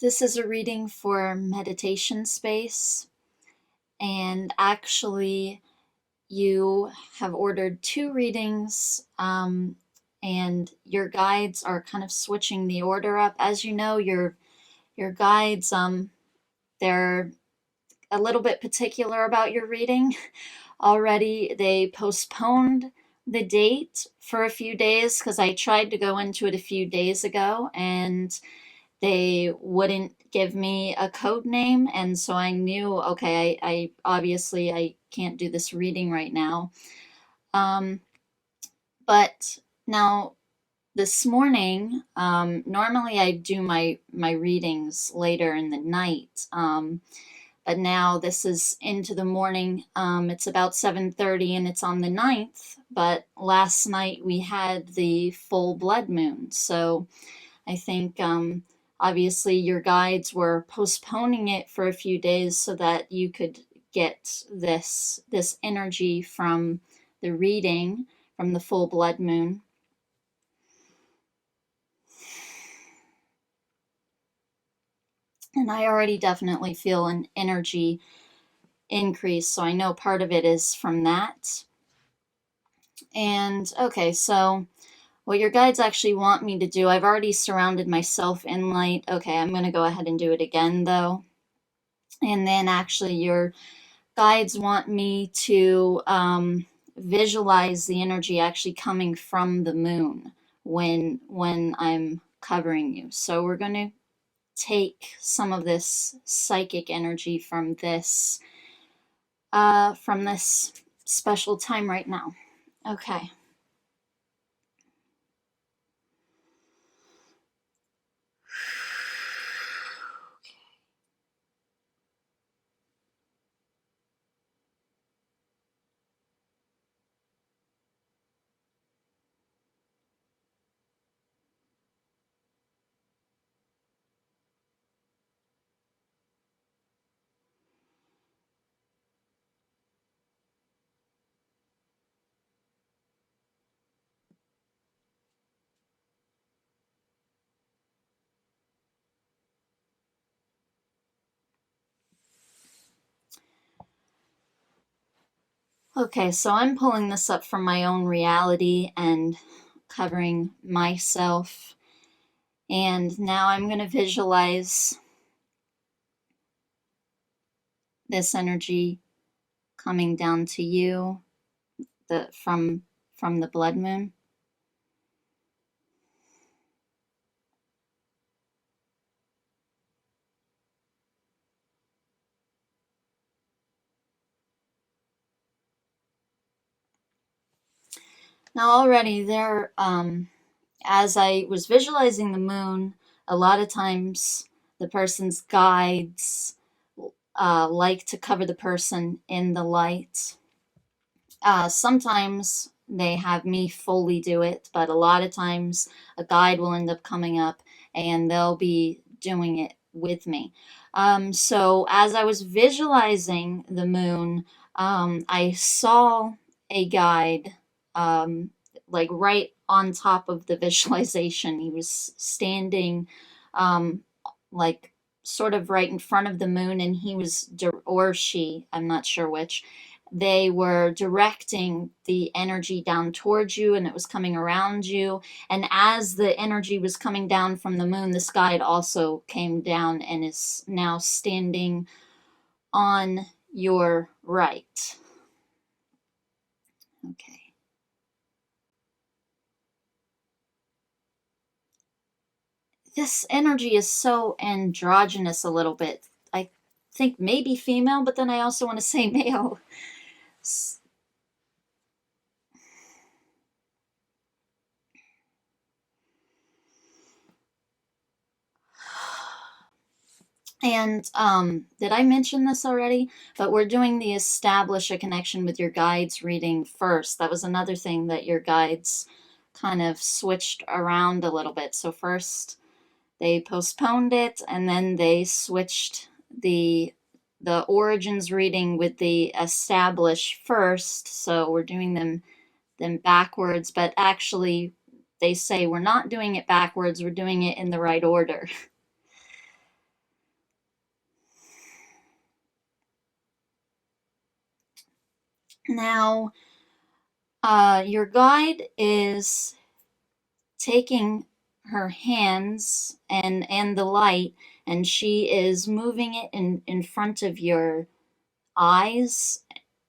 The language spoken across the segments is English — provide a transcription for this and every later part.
This is a reading for meditation space, and actually, you have ordered two readings, and your guides are kind of switching the order up. As you know, your guides, they're a little bit particular about your reading. Already, they postponed the date for a few days because I tried to go into it a few days ago, and they wouldn't give me a code name, and so I knew, okay, I obviously I can't do this reading right now. um, but now this morning, normally I do my readings later in the night, but now this is into the morning. It's about 7:30 and it's on the 9th, but last night we had the full blood moon, so I think, obviously your guides were postponing it for a few days so that you could get this energy from the reading from the full blood moon. And I already definitely feel an energy increase, so I know part of it is from that. And okay, so what your guides actually want me to do, I've already surrounded myself in light. Okay, I'm going to go ahead and do it again though. And then actually, your guides want me to visualize the energy actually coming from the moon when I'm covering you. So we're going to take some of this psychic energy from this special time right now. Okay. Okay, so I'm pulling this up from my own reality and covering myself. And now I'm going to visualize this energy coming down to you from the blood moon. Now already there, as I was visualizing the moon, a lot of times the person's guides like to cover the person in the light. Sometimes they have me fully do it, but a lot of times a guide will end up coming up and they'll be doing it with me. So as I was visualizing the moon, I saw a guide, um, like right on top of the visualization. He was standing, um, like sort of right in front of the moon, and he was, or she, I'm not sure which, they were directing the energy down towards you and it was coming around you. And as the energy was coming down from the moon, this guide also came down and is now standing on your right. Okay. This energy is so androgynous a little bit. I think maybe female, but then I also want to say male. And did I mention this already? But we're doing the establish a connection with your guides reading first. That was another thing that your guides kind of switched around a little bit. So first they postponed it, and then they switched the origins reading with the establish first. So we're doing them backwards, but actually they say we're not doing it backwards, we're doing it in the right order. Now, your guide is taking her hands and the light, and she is moving it in front of your eyes,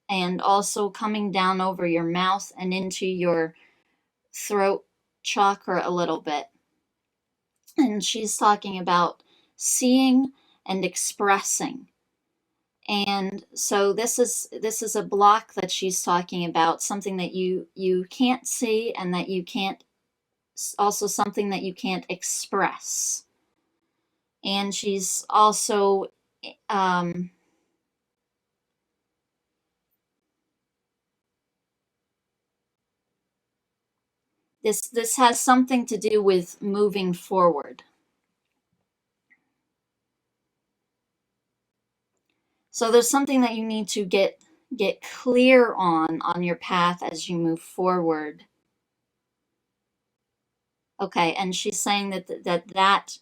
and also coming down over your mouth and into your throat chakra a little bit. And she's talking about seeing and expressing. And so this is a block that she's talking about, something that you can't see, and that you can't, also something that you can't express. And she's also um, this has something to do with moving forward. So there's something that you need to get clear on your path as you move forward. Okay, and she's saying that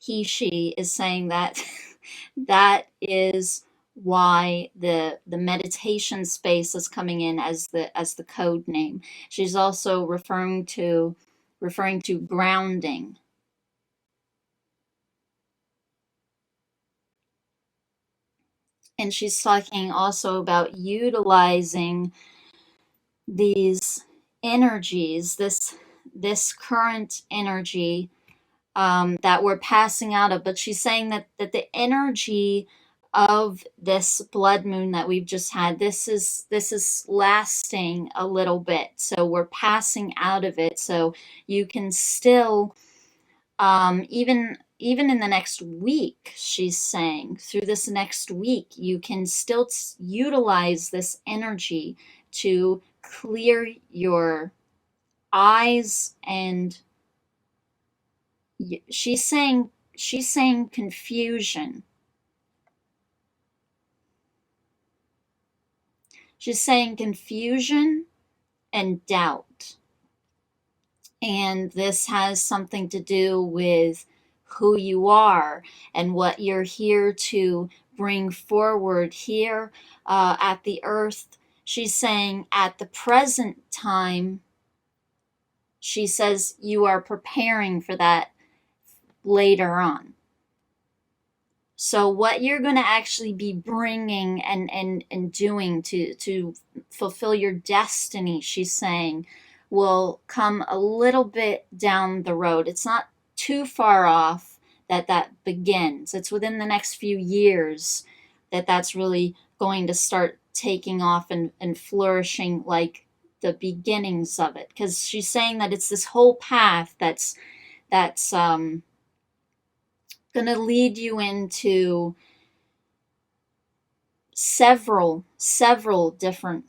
she is saying that that is why the meditation space is coming in as the code name. She's also referring to grounding. And she's talking also about utilizing these energies, this current energy that we're passing out of. But she's saying that the energy of this blood moon that we've just had, this is lasting a little bit. So we're passing out of it. So you can still, even in the next week, she's saying, through this next week, you can still utilize this energy to clear your eyes. And she's saying confusion. She's saying confusion and doubt. And this has something to do with who you are and what you're here to bring forward here at the earth. She's saying at the present time, she says you are preparing for that later on. So what you're going to actually be bringing and doing to fulfill your destiny, she's saying, will come a little bit down the road. It's not too far off that begins. It's within the next few years that's really going to start taking off and flourishing, like the beginnings of it. Because she's saying that it's this whole path that's going to lead you into several different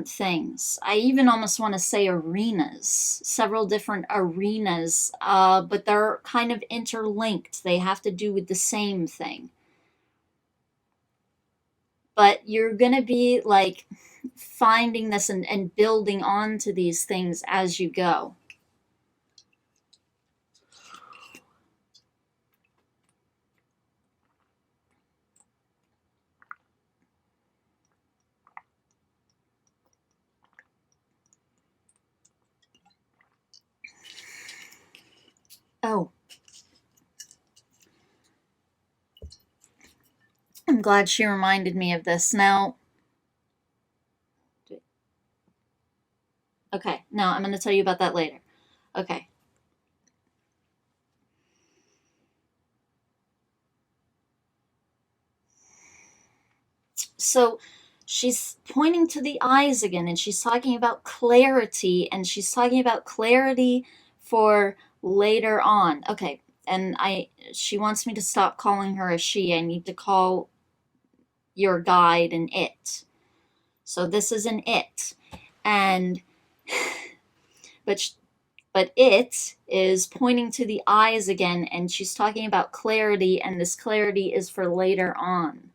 things. I even almost want to say arenas, several different arenas, but they're kind of interlinked. They have to do with the same thing. But you're going to be like finding this and building onto these things as you go. Oh, I'm glad she reminded me of this. Now, okay, no, I'm going to tell you about that later. Okay. So she's pointing to the eyes again, and she's talking about clarity, and she's talking about clarity for later on. Okay, and she wants me to stop calling her a she. I need to call your guide an it. So this is an it. And but but it is pointing to the eyes again, and she's talking about clarity, and this clarity is for later on.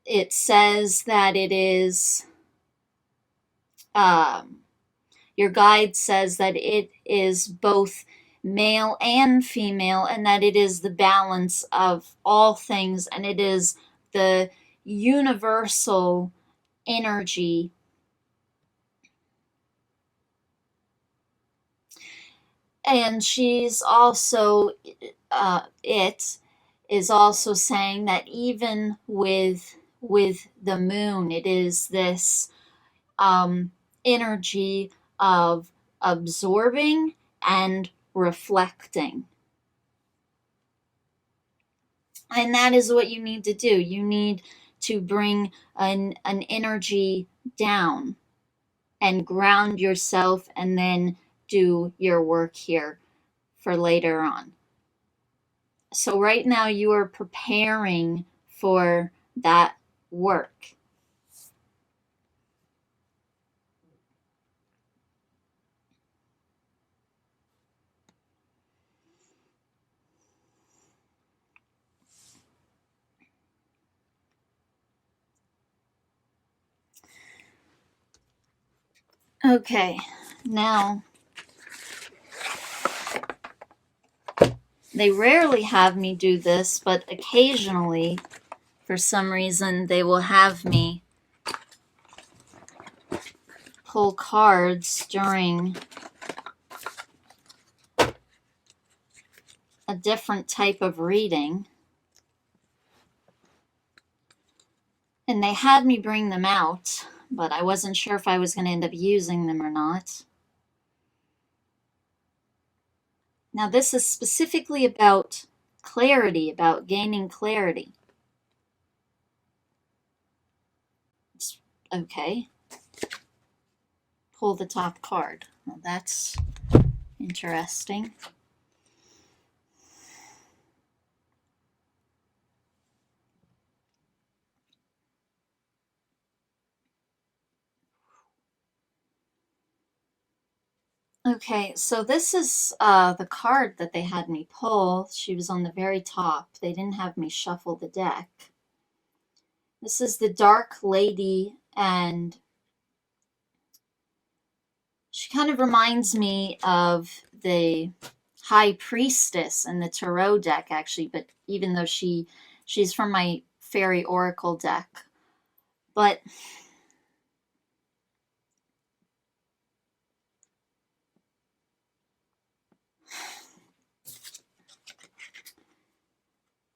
It says that it is, um, your guide says that it is both male and female, and that it is the balance of all things, and it is the universal energy. And she's also, it is also saying that even with the moon, it is this energy of absorbing and reflecting. And that is what you need to do. You need to bring an energy down and ground yourself and then do your work here for later on. So, right now, you are preparing for that work. Okay, now they rarely have me do this, but occasionally, for some reason, they will have me pull cards during a different type of reading. And they had me bring them out, but I wasn't sure if I was going to end up using them or not. Now, this is specifically about clarity, about gaining clarity. Okay. Pull the top card. Well, that's interesting. Okay, so this is the card that they had me pull. She was on the very top. They didn't have me shuffle the deck. This is the Dark Lady, and she kind of reminds me of the High Priestess in the Tarot deck, actually, but even though she's from my Fairy Oracle deck. But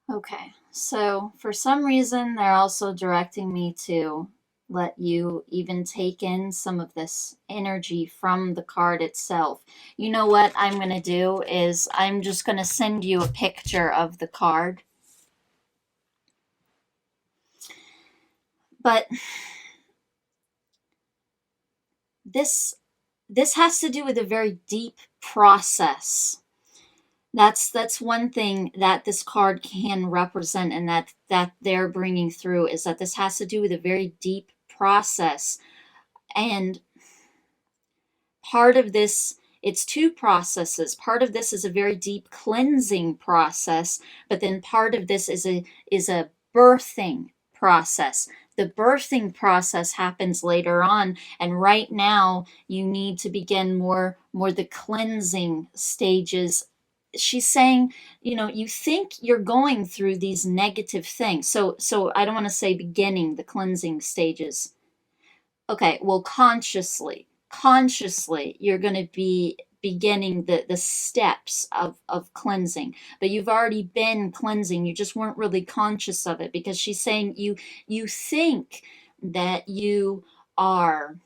okay, so for some reason, they're also directing me to let you even take in some of this energy from the card itself. You know what I'm going to do is I'm just going to send you a picture of the card. But this has to do with a very deep process. That's one thing that this card can represent, and that they're bringing through, is that this has to do with a very deep process. And part of this, it's two processes. Part of this is a very deep cleansing process, but then part of this is a birthing process. The birthing process happens later on, and right now you need to begin more the cleansing stages. She's saying, you think you're going through these negative things. So I don't want to say beginning the cleansing stages. Okay, well, consciously, you're going to be beginning the steps of cleansing, but you've already been cleansing. You just weren't really conscious of it, because she's saying you think that you are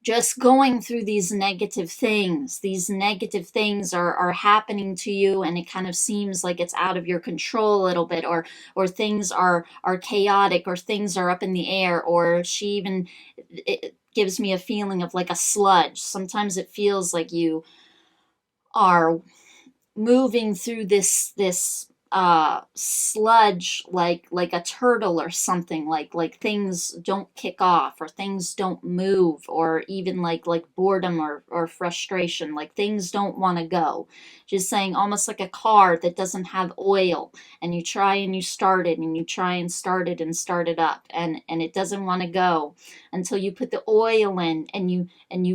just going through these negative things. These negative things are happening to you, and it kind of seems like it's out of your control a little bit, or things are chaotic, or things are up in the air, or she even, it gives me a feeling of like a sludge. Sometimes it feels like you are moving through this sludge, like a turtle or something, like things don't kick off, or things don't move, or even like boredom or frustration, like things don't want to go. Just saying, almost like a car that doesn't have oil, and you try and you start it, and you try and start it and start it up, and it doesn't want to go until you put the oil in, and you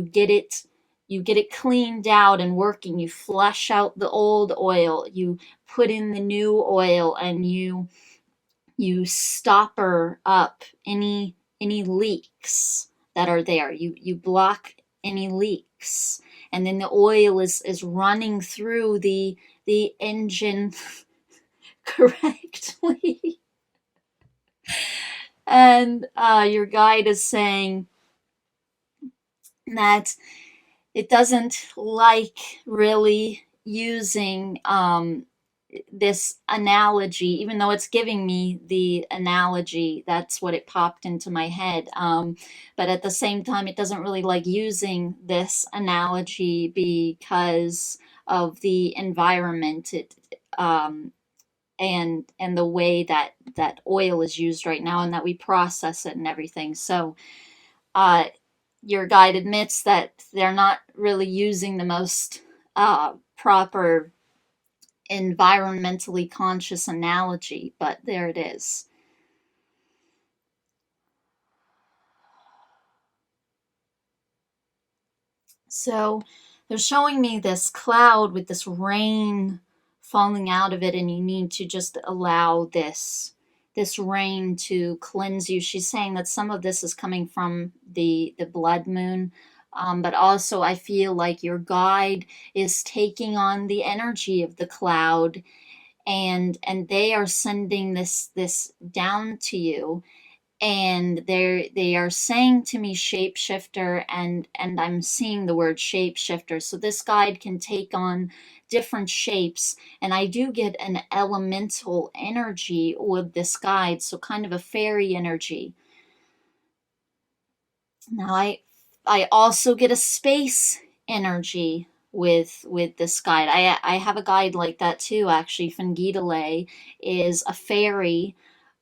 get it cleaned out and working. You flush out the old oil, you put in the new oil, and you you stopper up any leaks that are there. You block any leaks, and then the oil is running through the engine correctly. And your guide is saying that it doesn't like really using this analogy, even though it's giving me the analogy. That's what it popped into my head. But at the same time, it doesn't really like using this analogy because of the environment. And the way that oil is used right now, and that we process it and everything. So uh, your guide admits that they're not really using the most proper environmentally conscious analogy, but there it is. So they're showing me this cloud with this rain falling out of it, and you need to just allow this rain to cleanse you. She's saying that some of this is coming from the blood moon, but also I feel like your guide is taking on the energy of the cloud, and they are sending this down to you, and they are saying to me shapeshifter, and I'm seeing the word shapeshifter. So this guide can take on different shapes, and I do get an elemental energy with this guide, so kind of a fairy energy. Now I also get a space energy with this guide. I have a guide like that too, actually. Fingidale is a fairy.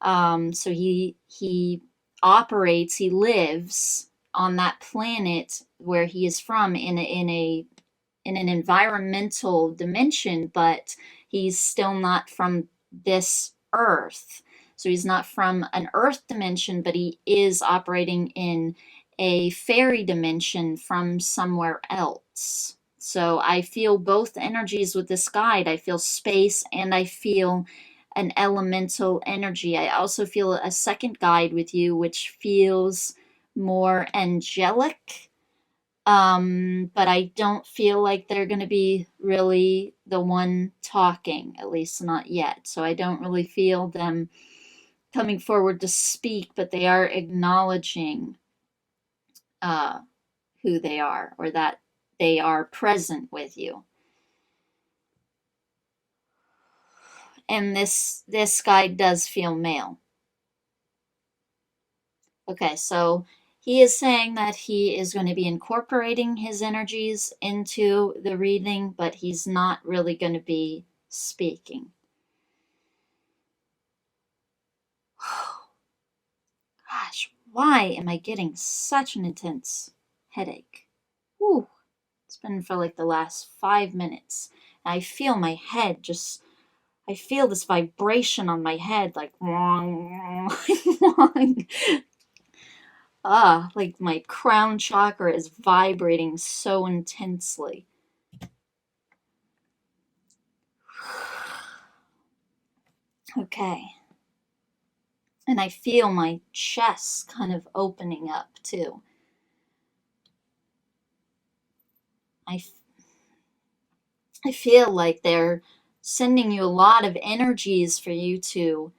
So he operates, he lives on that planet where he is from in an environmental dimension, but he's still not from this earth. So he's not from an earth dimension, but he is operating in a fairy dimension from somewhere else. So I feel both energies with this guide. I feel space and I feel an elemental energy. I also feel a second guide with you, which feels more angelic. But I don't feel like they're going to be really the one talking, at least not yet. So I don't really feel them coming forward to speak, but they are acknowledging uh, who they are, or that they are present with you. And this guy does feel male. Okay, so he is saying that he is going to be incorporating his energies into the reading, but he's not really going to be speaking. Gosh, why am I getting such an intense headache? Whew. It's been for like the last 5 minutes. I feel my head just, I feel this vibration on my head, like, like my crown chakra is vibrating so intensely. Okay. And I feel my chest kind of opening up too. I feel like they're sending you a lot of energies for you to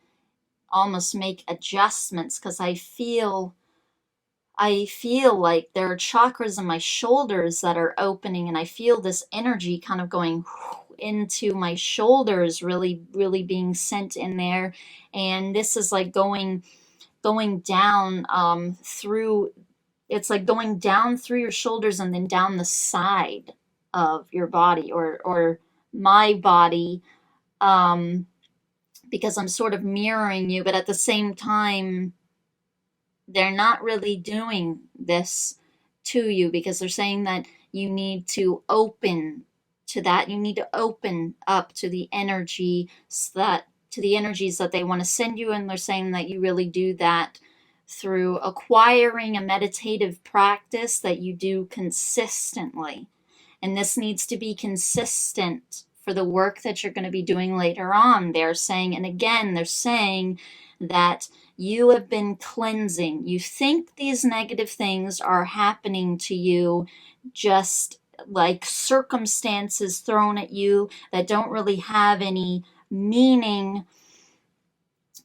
almost make adjustments, because I feel like there are chakras in my shoulders that are opening, and I feel this energy kind of going into my shoulders, really being sent in there, and this is like going down through, it's like going down through your shoulders and then down the side of your body, or my body, um because I'm sort of mirroring you, but at the same time they're not really doing this to you, because they're saying that you need to open to that. You need to open up to the energy, to the energies that they want to send you, and they're saying that you really do that through acquiring a meditative practice that you do consistently. And this needs to be consistent for the work that you're going to be doing later on. They're saying, and again, they're saying that you have been cleansing. You think these negative things are happening to you, just like circumstances thrown at you that don't really have any meaning,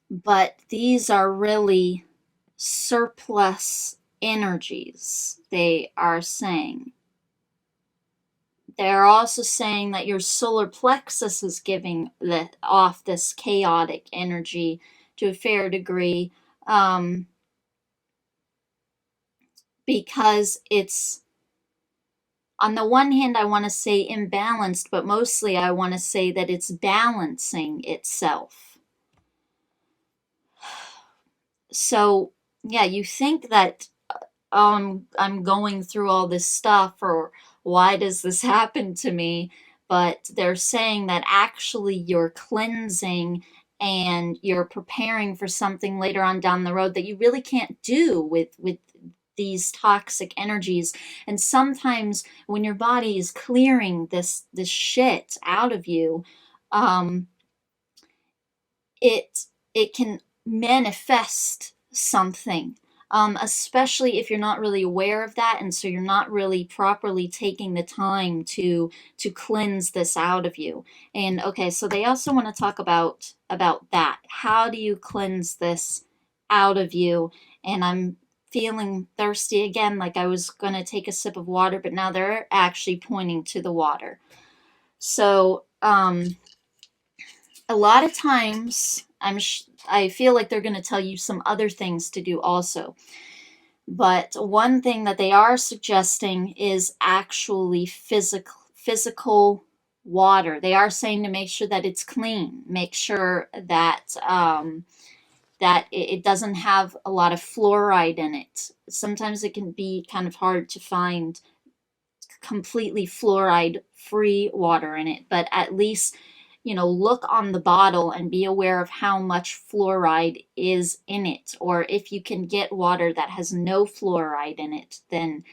but these are really surplus energies, they are saying. They're also saying that your solar plexus is giving off this chaotic energy to a fair degree, because it's, on the one hand, I want to say imbalanced, but mostly I want to say that it's balancing itself. So, yeah, you think that I'm going through all this stuff, or why does this happen to me? But they're saying that actually you're cleansing and you're preparing for something later on down the road that you really can't do with these toxic energies. And sometimes when your body is clearing this shit out of you, um, it can manifest something, especially if you're not really aware of that, and so you're not really properly taking the time to cleanse this out of you. And okay, so they also want to talk about that. How do you cleanse this out of you? And I'm feeling thirsty again, like I was going to take a sip of water, but now they're actually pointing to the water. So a lot of times I feel like they're going to tell you some other things to do also. But one thing that they are suggesting is actually physical water. They are saying to make sure that it's clean, make sure that that it doesn't have a lot of fluoride in it. Sometimes it can be kind of hard to find completely fluoride free water in it, but at least, look on the bottle and be aware of how much fluoride is in it. Or if you can get water that has no fluoride in it, then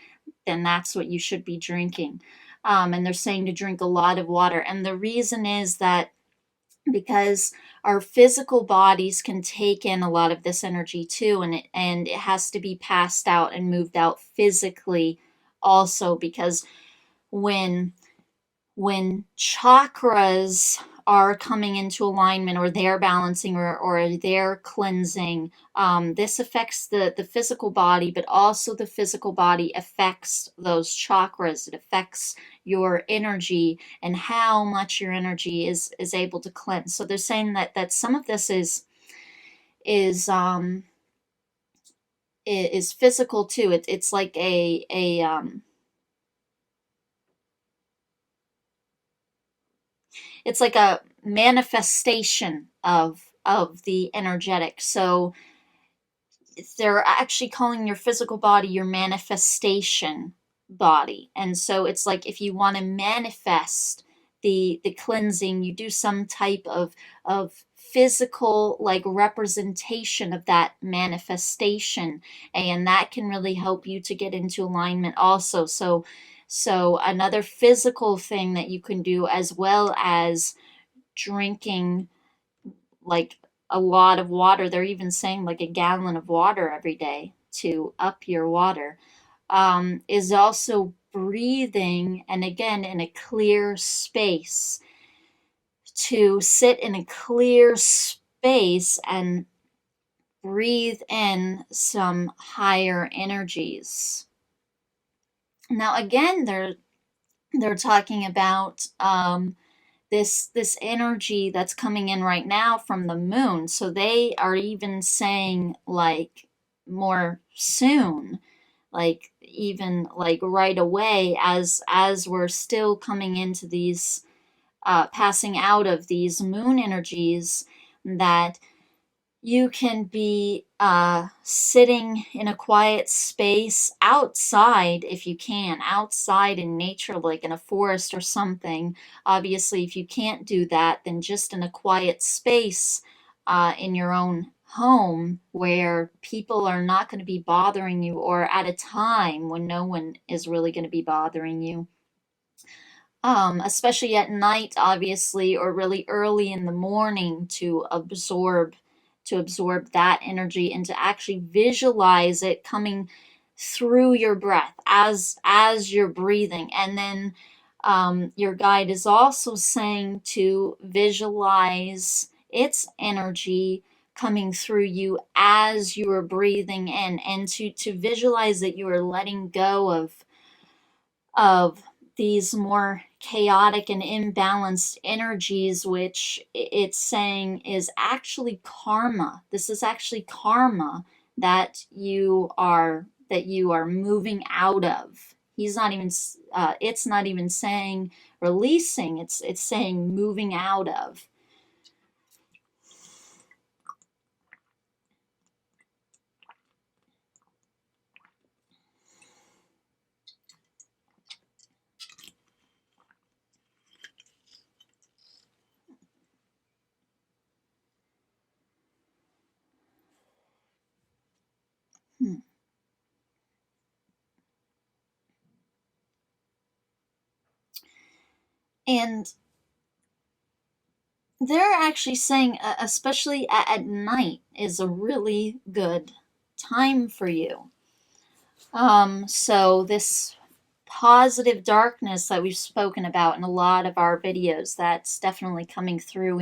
that's what you should be drinking. And they're saying to drink a lot of water. And the reason is that because our physical bodies can take in a lot of this energy too, and it has to be passed out and moved out physically also, because when chakras are coming into alignment, or they're balancing, or they're cleansing, this affects the physical body, but also the physical body affects those chakras. It affects your energy and how much your energy is able to cleanse. So they're saying that some of this is is physical too. It's like it's like a manifestation of the energetic. So they're actually calling your physical body your manifestation body. And so it's like, if you want to manifest the cleansing, you do some type of physical, like, representation of that manifestation, and that can really help you to get into alignment also. So another physical thing that you can do, as well as drinking, like, a lot of water. They're even saying like a gallon of water every day to up your water. Is also breathing, and again, in a clear space. To sit in a clear space and breathe in some higher energies. Now, again, they're talking about this energy that's coming in right now from the moon. So they are even saying, like, more soon, like even like right away, as we're still coming into these passing out of these moon energies, that you can be sitting in a quiet space outside, if you can, outside in nature, like in a forest or something. Obviously, if you can't do that, then just in a quiet space in your own home, where people are not going to be bothering you, or at a time when no one is really going to be bothering you. Especially at night, obviously, or really early in the morning, to absorb that energy and to actually visualize it coming through your breath as you're breathing. And then your guide is also saying to visualize its energy coming through you as you are breathing in, and to visualize that you are letting go of these more chaotic and imbalanced energies, which it's saying is actually karma. This is actually karma that you are moving out of. He's not even it's not even saying releasing, it's saying moving out of. Hmm. And they're actually saying, especially at night, is a really good time for you. So this positive darkness that we've spoken about in a lot of our videos, that's definitely coming through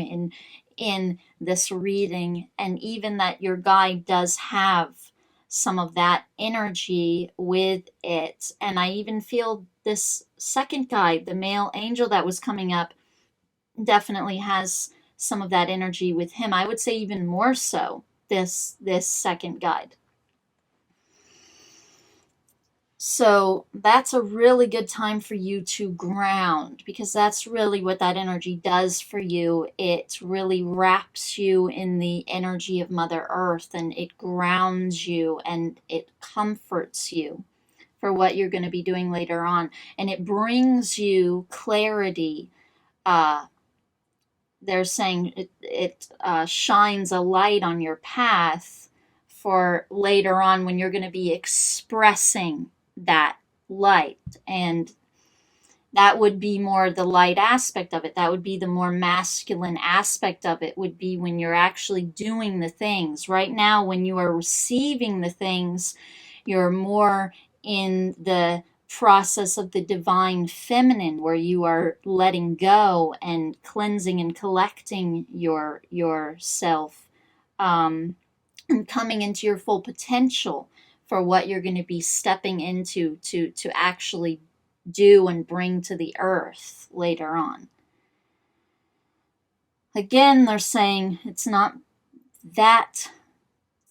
in this reading, and even that your guide does have some of that energy with it. And I even feel this second guide, the male angel that was coming up, definitely has some of that energy with him. I would say even more so this second guide. So that's a really good time for you to ground, because that's really what that energy does for you. It really wraps you in the energy of Mother Earth, and it grounds you and it comforts you for what you're going to be doing later on. And it brings you clarity. They're saying it shines a light on your path for later on when you're going to be expressing that light. And that would be more the light aspect of it. That would be the more masculine aspect of it, would be when you're actually doing the things. Right now, when you are receiving the things, you're more in the process of the divine feminine, where you are letting go and cleansing and collecting yourself, and coming into your full potential for what you're going to be stepping into to actually do and bring to the earth later on. Again, they're saying it's not that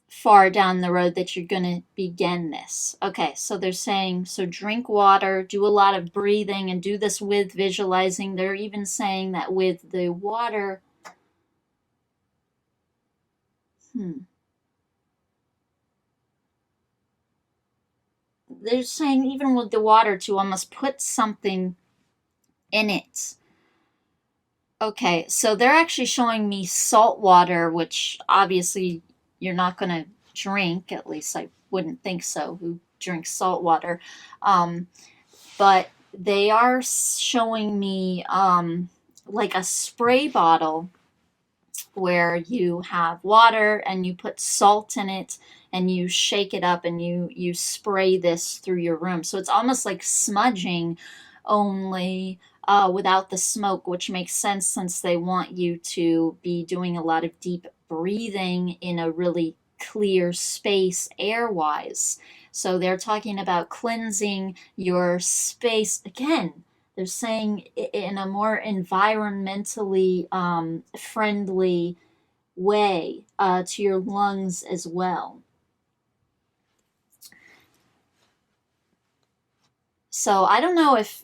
far down the road that you're going to begin this. Okay, so they're saying, so drink water, do a lot of breathing, and do this with visualizing. They're even saying that with the water, they're saying even with the water to almost put something in it. Okay, so they're actually showing me salt water, which obviously you're not going to drink. At least I wouldn't think so. Who drinks salt water? But they are showing me like a spray bottle where you have water and you put salt in it and you shake it up and you spray this through your room. So it's almost like smudging, only without the smoke, which makes sense since they want you to be doing a lot of deep breathing in a really clear space air-wise. So they're talking about cleansing your space. Again, they're saying in a more environmentally friendly way to your lungs as well. So I don't know if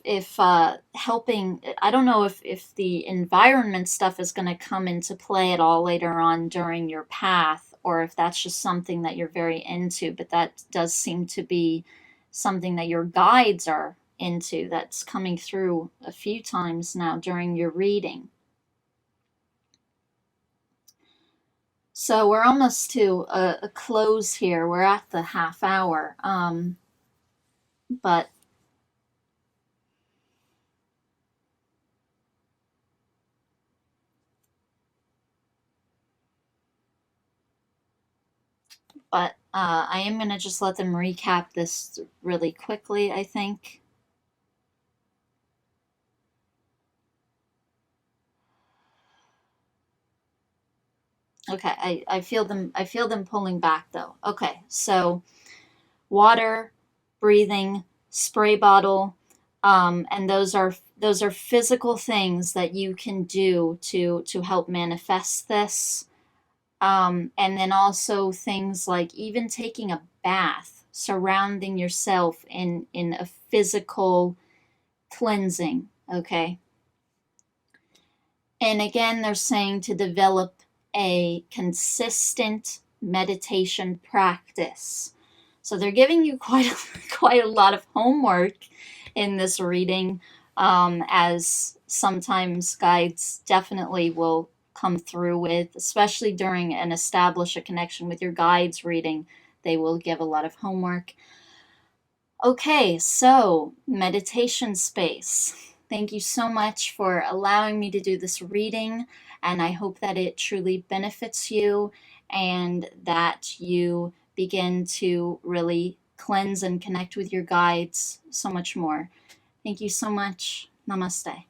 helping, I don't know if the environment stuff is going to come into play at all later on during your path, or if that's just something that you're very into, but that does seem to be something that your guides are into. That's coming through a few times now during your reading. So we're almost to a close here. We're at the half hour. But but I am going to just let them recap this really quickly, I think. Okay, I feel them pulling back though. Okay, so water, breathing, spray bottle, and those are physical things that you can do to help manifest this. And then also things like even taking a bath, surrounding yourself in a physical cleansing. Okay. And again, they're saying to develop a consistent meditation practice. So they're giving you quite a lot of homework in this reading, as sometimes guides definitely will come through with, especially during an establish a connection with your guides reading. They will give a lot of homework. Okay, so meditation space. Thank you so much for allowing me to do this reading, and I hope that it truly benefits you and that you begin to really cleanse and connect with your guides so much more. Thank you so much. Namaste.